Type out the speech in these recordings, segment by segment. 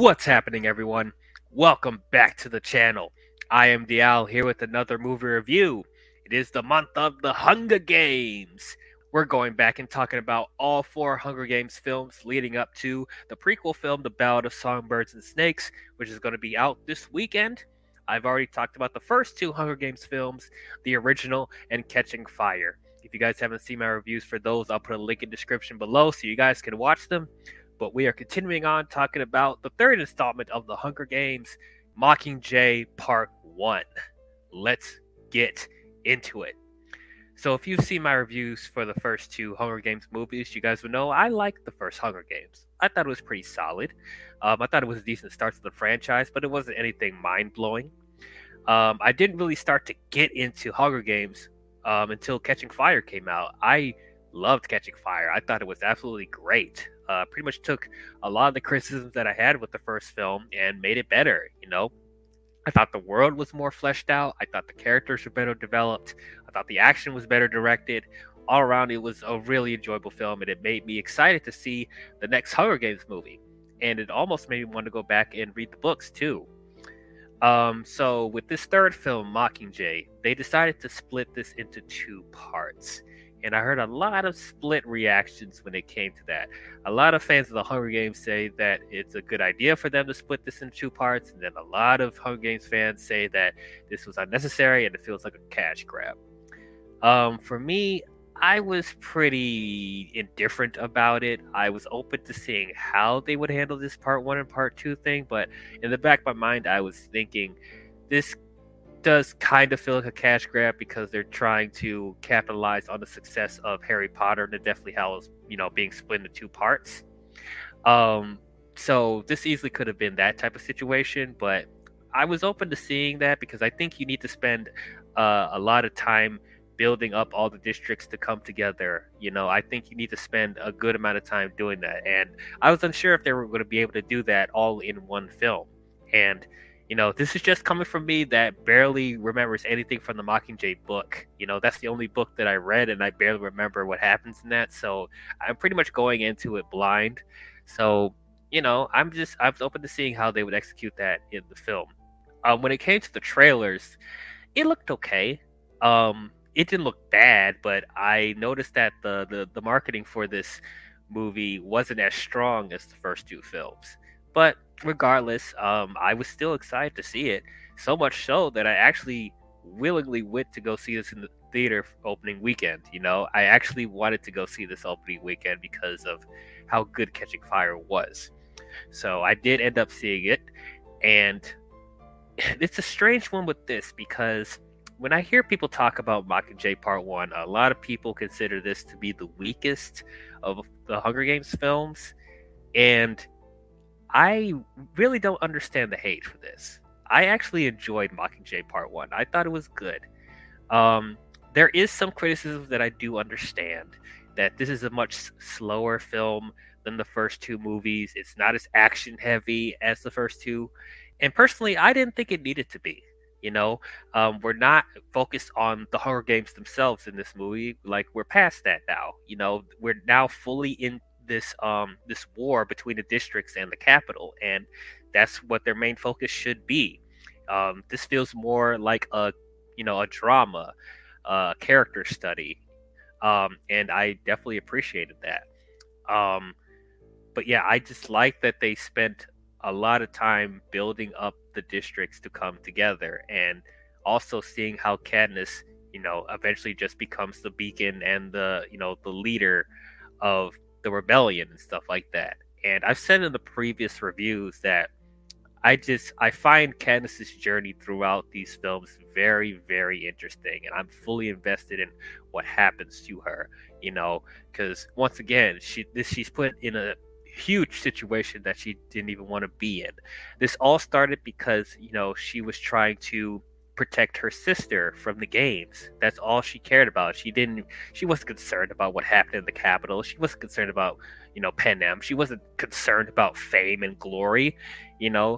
What's happening, everyone? Welcome back to the channel. I am Dial here with another movie review. It is the month of the Hunger Games. We're going back and talking about all four Hunger Games films leading up to the prequel film, The Ballad of Songbirds and Snakes, which is going to be out this weekend. I've already talked about the first two Hunger Games films, the original and Catching Fire. If you guys haven't seen my reviews for those, I'll put a link in the description below so you guys can watch them. But we are continuing on talking about the third installment of the Hunger Games, Mockingjay Part 1. Let's get into it. So if you've seen my reviews for the first two Hunger Games movies, you guys would know I liked the first Hunger Games. I thought it was pretty solid. I thought it was a decent start to the franchise, but it wasn't anything mind-blowing. I didn't really start to get into Hunger Games until Catching Fire came out. I loved Catching Fire. I thought it was absolutely great. Pretty much took a lot of the criticisms that I had with the first film and made it better. I thought the world was more fleshed out. I thought the characters were better developed. I thought the action was better directed. All around, it was a really enjoyable film, and it made me excited to see the next Hunger Games movie. And it almost made me want to go back and read the books too. So with this third film, Mockingjay, they decided to split this into two parts. And I heard a lot of split reactions when it came to that. A lot of fans of the Hunger Games say that it's a good idea for them to split this into two parts, and then a lot of Hunger Games fans say that this was unnecessary and it feels like a cash grab. For me, I was pretty indifferent about it. I was open to seeing how they would handle this part one and part two thing, but in the back of my mind, I was thinking this does kind of feel like a cash grab because they're trying to capitalize on the success of Harry Potter and the Deathly Hallows, being split into two parts. So this easily could have been that type of situation, but I was open to seeing that because I think you need to spend a lot of time building up all the districts to come together. I think you need to spend a good amount of time doing that, and I was unsure if they were going to be able to do that all in one film. And this is just coming from me that barely remembers anything from the Mockingjay book. That's the only book that I read, and I barely remember what happens in that. So I'm pretty much going into it blind. So, I was open to seeing how they would execute that in the film. When it came to the trailers, it looked okay. It didn't look bad, but I noticed that the marketing for this movie wasn't as strong as the first two films. But regardless, I was still excited to see it. So much so that I actually willingly went to go see this in the theater opening weekend. I actually wanted to go see this opening weekend because of how good Catching Fire was. So I did end up seeing it, and it's a strange one with this because when I hear people talk about Mockingjay Part 1, a lot of people consider this to be the weakest of the Hunger Games films, and I really don't understand the hate for this. I actually enjoyed Mockingjay Part 1. I thought it was good. There is some criticism that I do understand, that this is a much slower film than the first two movies. It's not as action heavy as the first two. And personally, I didn't think it needed to be. We're not focused on the Hunger Games themselves in this movie. Like, we're past that now. We're now fully in this war between the districts and the capital, and that's what their main focus should be. This feels more like a drama, character study, and I definitely appreciated that. But yeah, I just like that they spent a lot of time building up the districts to come together, and also seeing how Katniss, eventually just becomes the beacon and the leader of the rebellion and stuff like that. And I've said in the previous reviews that I find Katniss's journey throughout these films very, very interesting, and I'm fully invested in what happens to her. Because once again, she's put in a huge situation that she didn't even want to be in. This all started because she was trying to protect her sister from the games. That's all she cared about. She wasn't concerned about what happened in the capital. She wasn't concerned about Panem. She wasn't concerned about fame and glory.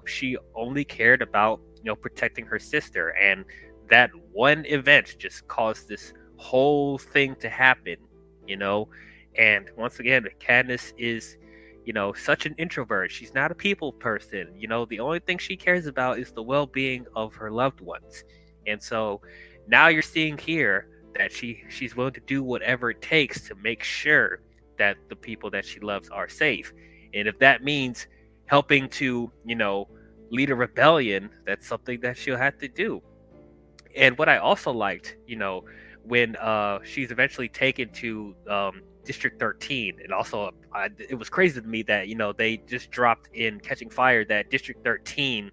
She only cared about protecting her sister, and that one event just caused this whole thing to happen. And once again, Katniss is such an introvert. She's not a people person. The only thing she cares about is the well-being of her loved ones. And so now you're seeing here that she's willing to do whatever it takes to make sure that the people that she loves are safe. And if that means helping to, lead a rebellion, that's something that she'll have to do. And what I also liked, when she's eventually taken to District 13, and also it was crazy to me that they just dropped in Catching Fire that District 13,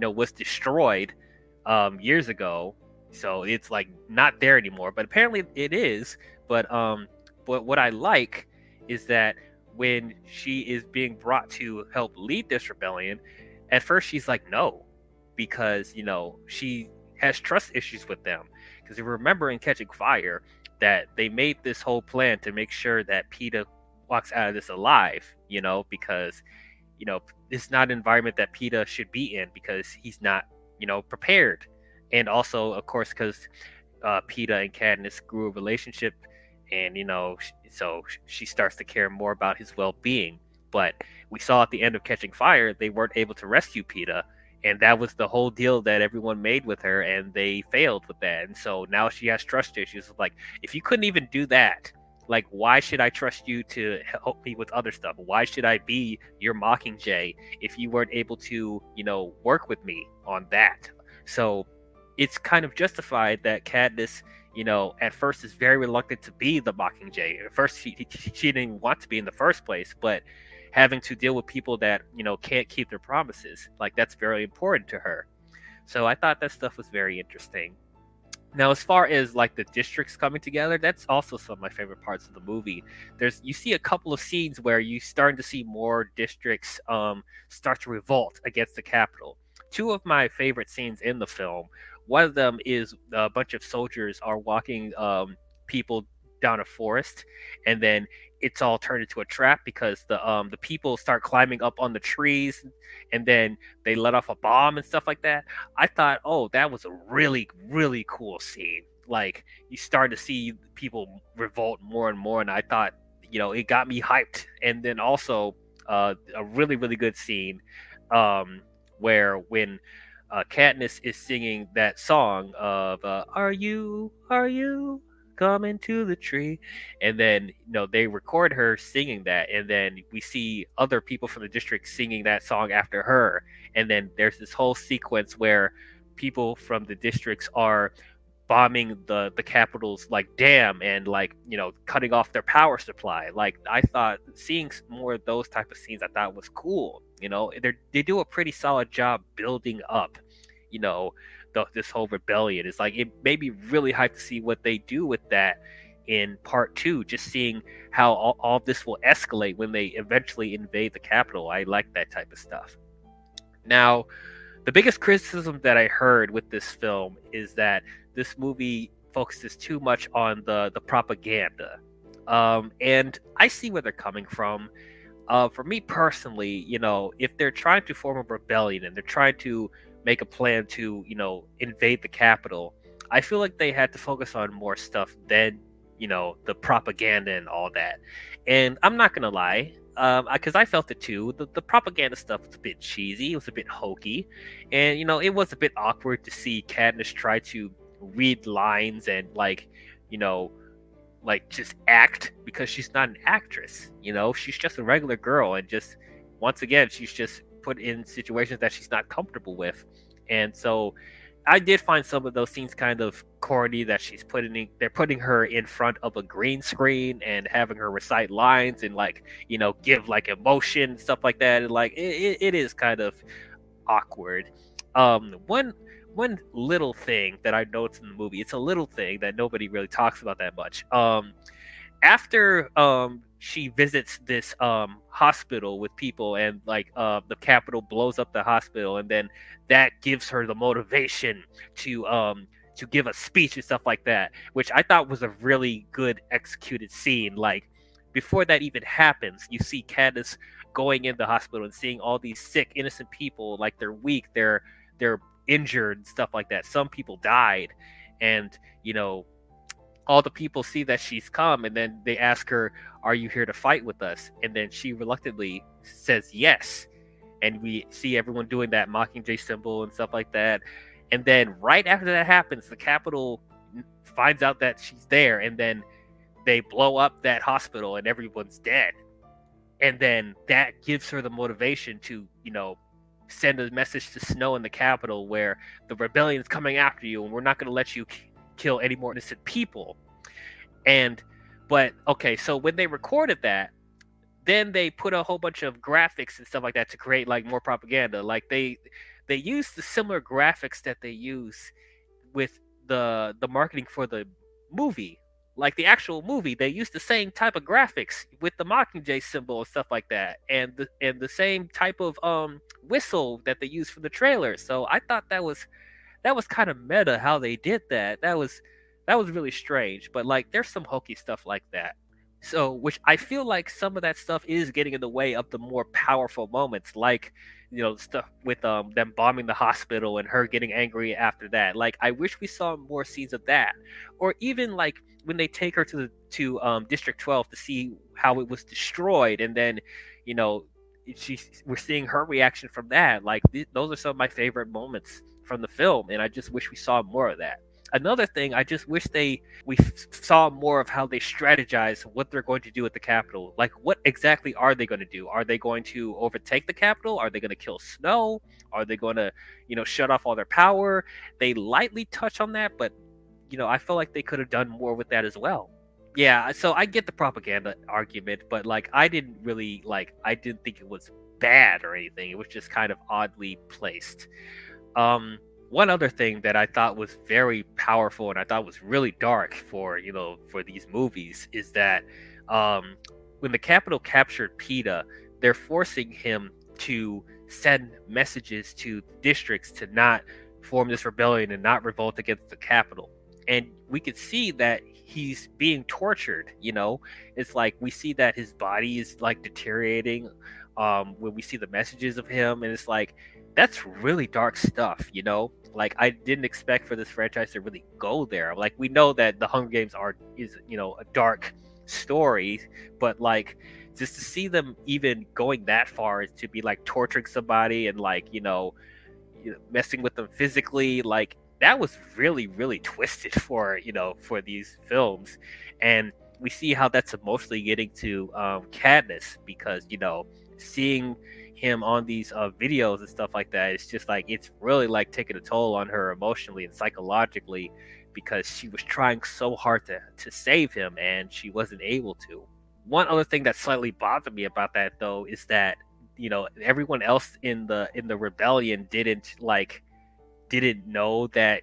was destroyed years ago, so it's like not there anymore. But apparently it is. But what I like is that when she is being brought to help lead this rebellion, at first she's like no, because she has trust issues with them. Because if you remember in Catching Fire, that they made this whole plan to make sure that PETA walks out of this alive, because it's not an environment that PETA should be in, because he's not, prepared. And also, of course, because PETA and Katniss grew a relationship, and so she starts to care more about his well-being. But we saw at the end of Catching Fire, they weren't able to rescue PETA, and that was the whole deal that everyone made with her, and they failed with that. And so now she has trust issues. Like, if you couldn't even do that, like, why should I trust you to help me with other stuff? Why should I be your Mockingjay if you weren't able to, work with me on that? So it's kind of justified that Katniss, at first is very reluctant to be the Mockingjay. At first, she didn't even want to be in the first place, but having to deal with people that can't keep their promises, like, that's very important to her. So I thought that stuff was very interesting. Now, as far as like the districts coming together, that's also some of my favorite parts of the movie. You see a couple of scenes where you starting to see more districts start to revolt against the capital. Two of my favorite scenes in the film. One of them is a bunch of soldiers are walking people down a forest, and then it's all turned into a trap because the people start climbing up on the trees, and then they let off a bomb and stuff like that. I thought, oh, that was a really, really cool scene. Like, you start to see people revolt more and more, and I thought, it got me hyped. And then also a really, really good scene where when Katniss is singing that song of "Are you coming to the tree?" and then they record her singing that, and then we see other people from the district singing that song after her, and then there's this whole sequence where people from the districts are bombing the capital's like dam, and like cutting off their power supply. Like, I thought seeing more of those type of scenes, I thought was cool. They do a pretty solid job building up this whole rebellion. Is like, it made me really hyped to see what they do with that in part 2, just seeing how all this will escalate when they eventually invade the capital. I like that type of stuff. Now, the biggest criticism that I heard with this film is that this movie focuses too much on the propaganda. And I see where they're coming from. For me personally, if they're trying to form a rebellion and they're trying to make a plan to, invade the capital, I feel like they had to focus on more stuff than, the propaganda and all that. And I'm not gonna lie, because I felt it too. The propaganda stuff was a bit cheesy. It was a bit hokey, and it was a bit awkward to see Katniss try to read lines and like just act, because she's not an actress. She's just a regular girl, and just once again she's just put in situations that she's not comfortable with. And so I did find some of those scenes kind of corny, that they're putting her in front of a green screen and having her recite lines and like give like emotion and stuff like that, and like it is kind of awkward. One little thing that I noticed in the movie, it's a little thing that nobody really talks about that much. After she visits this hospital with people, and like the capital blows up the hospital, and then that gives her the motivation to give a speech and stuff like that, which I thought was a really good executed scene. Like, before that even happens, you see Candace going in the hospital and seeing all these sick innocent people, like they're weak, they're injured and stuff like that. Some people died, and all the people see that she's come, and then they ask her, "Are you here to fight with us?" And then she reluctantly says yes. And we see everyone doing that Mockingjay symbol and stuff like that. And then right after that happens, the Capitol finds out that she's there, and then they blow up that hospital, and everyone's dead. And then that gives her the motivation to, send a message to Snow in the Capitol where the rebellion's coming after you, and we're not going to let you kill any more innocent people. And but okay, so when they recorded that, then they put a whole bunch of graphics and stuff like that to create like more propaganda. Like they use the similar graphics that they use with the marketing for the movie. Like the actual movie, they use the same type of graphics with the Mockingjay symbol and stuff like that, and the same type of whistle that they use for the trailer. So I thought that was kind of meta how they did that. That was really strange. But like, there's some hokey stuff like that. So, which I feel like some of that stuff is getting in the way of the more powerful moments, like stuff with them bombing the hospital and her getting angry after that. Like, I wish we saw more scenes of that, or even like when they take her to District 12 to see how it was destroyed, and then you know we're seeing her reaction from that. Like, those are some of my favorite moments from the film, and I just wish we saw more of that. Another thing, I just wish we saw more of how they strategize what they're going to do at the Capitol. Like, what exactly are they going to do? Are they going to overtake the Capitol? Are they going to kill Snow? Are they going to, shut off all their power? They lightly touch on that, but I feel like they could have done more with that as well. Yeah, so I get the propaganda argument, but like, I didn't think it was bad or anything. It was just kind of oddly placed. One other thing that I thought was very powerful and I thought was really dark for these movies is that when the Capitol captured PETA, they're forcing him to send messages to districts to not form this rebellion and not revolt against the Capitol. And we could see that he's being tortured. It's like we see that his body is like deteriorating when we see the messages of him, and it's like, that's really dark stuff. Like, I didn't expect for this franchise to really go there. Like, we know that the Hunger Games is a dark story, but like, just to see them even going that far to be like torturing somebody and like messing with them physically, like, that was really, really twisted for these films. And we see how that's emotionally getting to Katniss, because seeing him on these videos and stuff like that, it's just like, it's really like taking a toll on her emotionally and psychologically, because she was trying so hard to save him and she wasn't able to. One other thing that slightly bothered me about that, though, is that everyone else in the rebellion didn't know that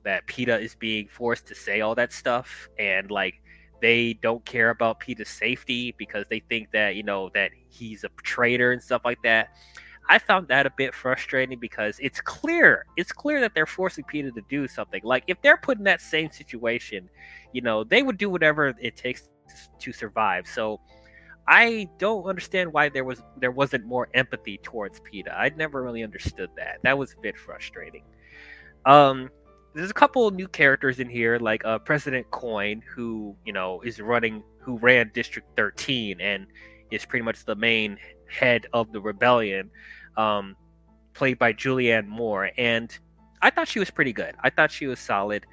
that PETA is being forced to say all that stuff, and like, they don't care about PETA's safety because they think that that he's a traitor and stuff like that. I found that a bit frustrating, because it's clear that they're forcing PETA to do something. Like, if they're put in that same situation, they would do whatever it takes to survive. So I don't understand why there wasn't more empathy towards PETA. I'd never really understood that. That was a bit frustrating. There's a couple new characters in here, like President Coin, who who ran District 13 and is pretty much the main head of the rebellion, played by Julianne Moore, and I thought she was pretty good. I thought she was solid.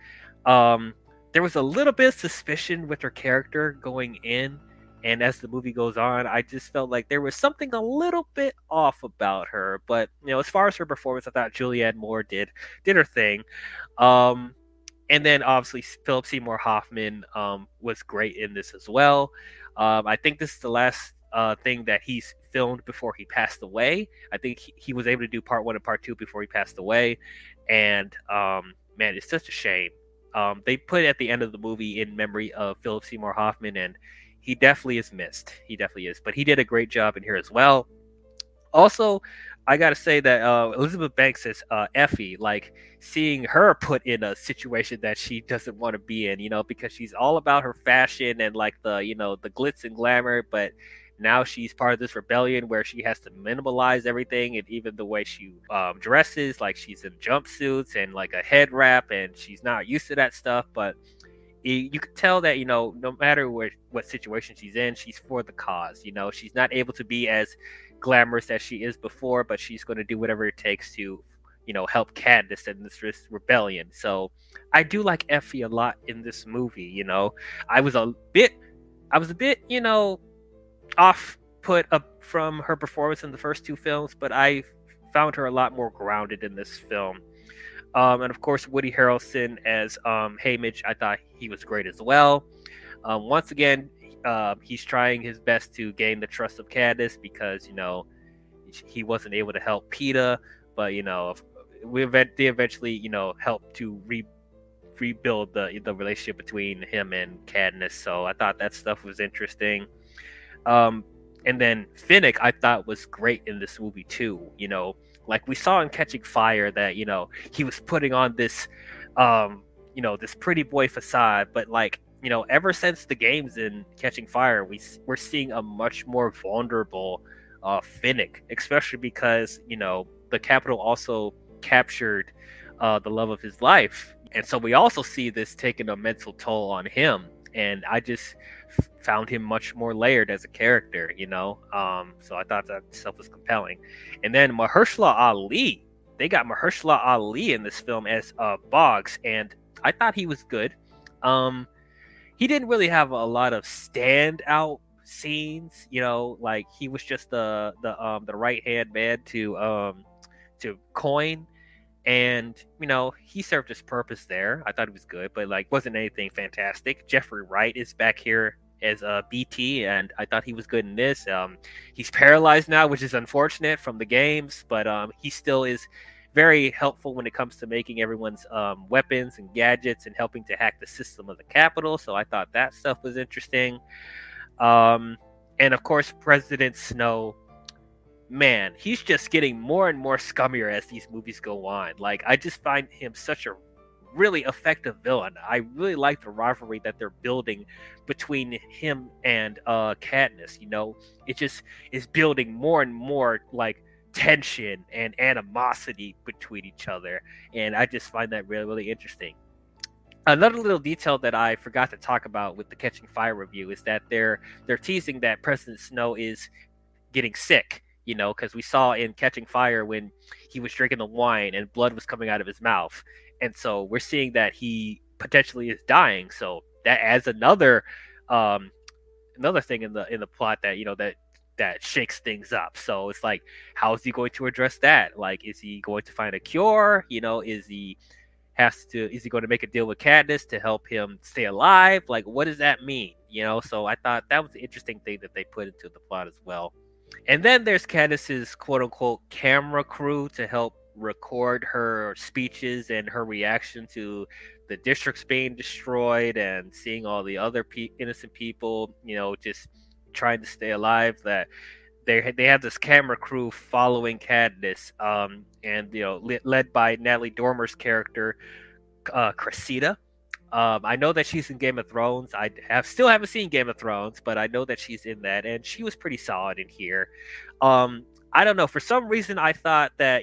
There was a little bit of suspicion with her character going in, and as the movie goes on, I just felt like there was something a little bit off about her. But as far as her performance, I thought Julianne Moore did her thing. And then obviously Philip Seymour Hoffman was great in this as well. I think this is the last thing that he's filmed before he passed away. I think he was able to do part 1 and part 2 before he passed away. And man, it's such a shame. They put it at the end of the movie in memory of Philip Seymour Hoffman, and he definitely is missed. He definitely is. But he did a great job in here as well. Also, I gotta say that Elizabeth Banks as Effie, like, seeing her put in a situation that she doesn't want to be in, because she's all about her fashion and like the the glitz and glamour, but now she's part of this rebellion where she has to minimalize everything, and even the way she dresses, like she's in jumpsuits and like a head wrap, and she's not used to that stuff. But you could tell that no matter what situation she's in, she's for the cause. She's not able to be as glamorous as she is before, but she's going to do whatever it takes to help Candace in this rebellion. So I do like Effie a lot in this movie. I was a bit I was a bit off put up from her performance in the first two films, but I found her a lot more grounded in this film. And of course, Woody Harrelson as Haymitch, I thought he was great as well. Once again, he's trying his best to gain the trust of Candace because he wasn't able to help PETA, but they eventually helped to rebuild the relationship between him and Candace. So I thought that stuff was interesting. And then Finnick, I thought was great in this movie too. Like we saw in Catching Fire that he was putting on this this pretty boy facade, but like ever since the games in Catching Fire, we're seeing a much more vulnerable Finnick, especially because the Capitol also captured the love of his life, and so we also see this taking a mental toll on him. And I just found him much more layered as a character, so I thought that stuff was compelling. And then Mahershala Ali, they got Mahershala Ali in this film as Boggs, and I thought he was good. He didn't really have a lot of standout scenes, like he was just the right hand man to Coin. And he served his purpose there. I thought he was good, but like wasn't anything fantastic. Jeffrey Wright is back here as BT, and I thought he was good in this. He's paralyzed now, which is unfortunate from the games, but he still is very helpful when it comes to making everyone's weapons and gadgets and helping to hack the system of the Capitol. So I thought that stuff was interesting. And of course, President Snow. Man, he's just getting more and more scummier as these movies go on. Like, I just find him such a really effective villain. I really like the rivalry that they're building between him and Katniss. It just is building more and more like tension and animosity between each other, and I just find that really, really interesting. Another little detail that I forgot to talk about with the Catching Fire review is that they're teasing that President Snow is getting sick, because we saw in Catching Fire when he was drinking the wine and blood was coming out of his mouth. And so we're seeing that he potentially is dying. So that adds another thing in the plot that, that shakes things up. So it's like, how is he going to address that? Like, is he going to find a cure? Is he going to make a deal with Katniss to help him stay alive? Like, what does that mean? So I thought that was an interesting thing that they put into the plot as well. And then there's Candace's quote unquote camera crew to help record her speeches and her reaction to the districts being destroyed and seeing all the other innocent people, just trying to stay alive. That they have this camera crew following Candace, and led by Natalie Dormer's character, Cressida. I know that she's in Game of Thrones. Still haven't seen Game of Thrones, but I know that she's in that, and she was pretty solid in here. I don't know. For some reason, I thought that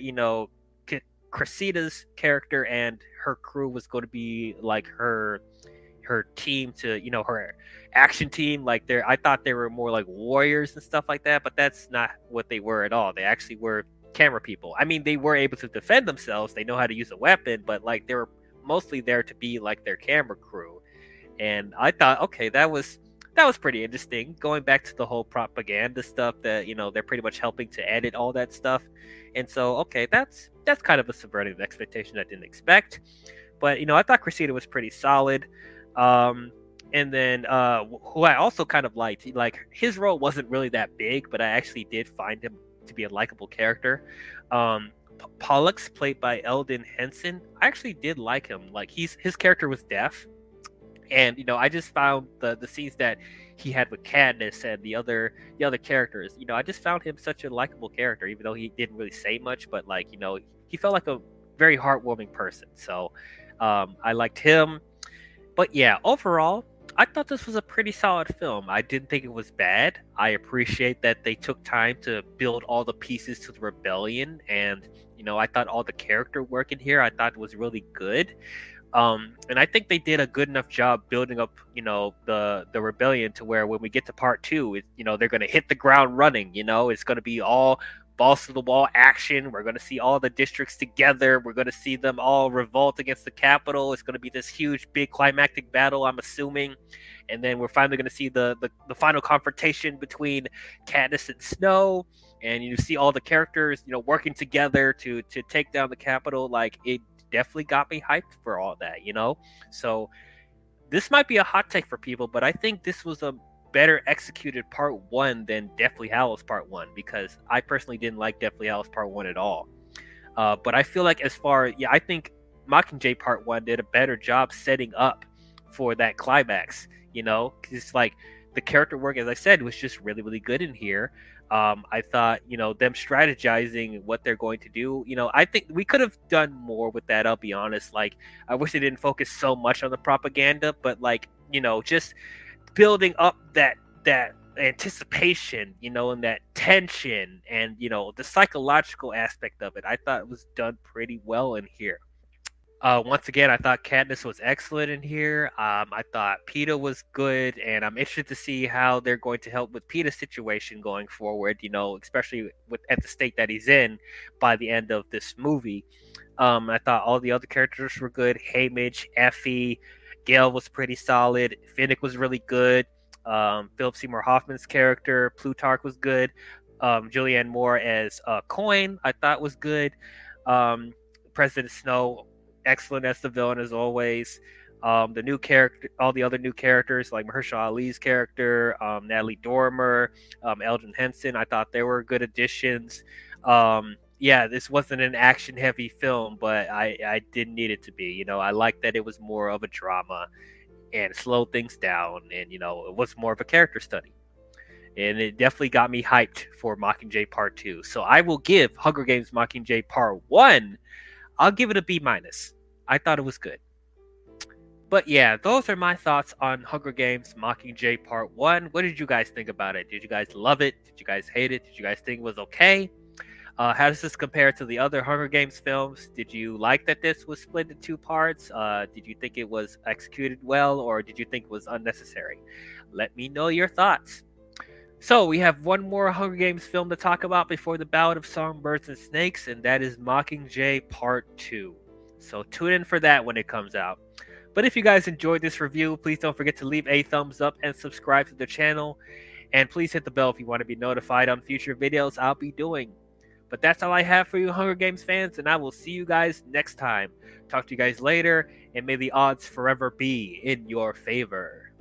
Cressida's character and her crew was going to be like her team to her action team. Like I thought they were more like warriors and stuff like that, but that's not what they were at all. They actually were camera people. I mean, they were able to defend themselves. They know how to use a weapon, but like they were mostly there to be like their camera crew. And I thought, okay, that was pretty interesting, going back to the whole propaganda stuff that they're pretty much helping to edit all that stuff. And so, okay, that's kind of a subverting expectation I didn't expect. But I thought Cressida was pretty solid. And then who I also kind of liked, like his role wasn't really that big, but I actually did find him to be a likable character. Pollux, played by Eldon Henson, I actually did like him. Like his character was deaf, and I just found the scenes that he had with Katniss and the other characters, I just found him such a likable character, even though he didn't really say much. But like he felt like a very heartwarming person. So I liked him. But yeah, overall, I thought this was a pretty solid film. I didn't think it was bad. I appreciate that they took time to build all the pieces to the rebellion, and I thought all the character work in here, I thought was really good. And I think they did a good enough job building up, the rebellion to where when we get to part two, they're gonna hit the ground running. It's gonna be all balls to the wall action. We're gonna see all the districts together. We're gonna see them all revolt against the capital. It's gonna be this huge, big climactic battle, I'm assuming. And then we're finally gonna see the final confrontation between Katniss and Snow. And you see all the characters, working together to take down the capital. Like, it definitely got me hyped for all that. So this might be a hot take for people, but I think this was a better executed part one than Deathly Hallows part one, because I personally didn't like Deathly Hallows part one at all. But I feel like I think Mockingjay part one did a better job setting up for that climax. Because it's like the character work, as I said, was just really, really good in here. I thought, them strategizing what they're going to do. I think we could have done more with that. I'll be honest. Like, I wish they didn't focus so much on the propaganda, but like, just building up that anticipation, and that tension, and the psychological aspect of it. I thought it was done pretty well in here. Once again, I thought Katniss was excellent in here. I thought Peeta was good, and I'm interested to see how they're going to help with Peeta's situation going forward. Especially at the state that he's in by the end of this movie. I thought all the other characters were good. Haymitch, Effie, Gale was pretty solid. Finnick was really good. Philip Seymour Hoffman's character, Plutarch, was good. Julianne Moore as Coin, I thought was good. President Snow, excellent as the villain as always. The new character, all the other new characters like Mahershala Ali's character, Natalie Dormer, Eldon Henson, I thought they were good additions. Yeah, this wasn't an action-heavy film, but I didn't need it to be. I like that it was more of a drama and slowed things down, and it was more of a character study. And it definitely got me hyped for Mockingjay Part 2. So I will give Hunger Games Mockingjay Part 1, I'll give it a B-. I thought it was good. But yeah, those are my thoughts on Hunger Games Mockingjay Part 1. What did you guys think about it? Did you guys love it? Did you guys hate it? Did you guys think it was okay? How does this compare to the other Hunger Games films? Did you like that this was split into two parts? Did you think it was executed well, or did you think it was unnecessary? Let me know your thoughts. So we have one more Hunger Games film to talk about before the Ballad of Songbirds and Snakes, and that is Mockingjay Part 2. So tune in for that when it comes out. But if you guys enjoyed this review, please don't forget to leave a thumbs up and subscribe to the channel. And please hit the bell if you want to be notified on future videos I'll be doing. But that's all I have for you, Hunger Games fans, and I will see you guys next time. Talk to you guys later, and may the odds forever be in your favor.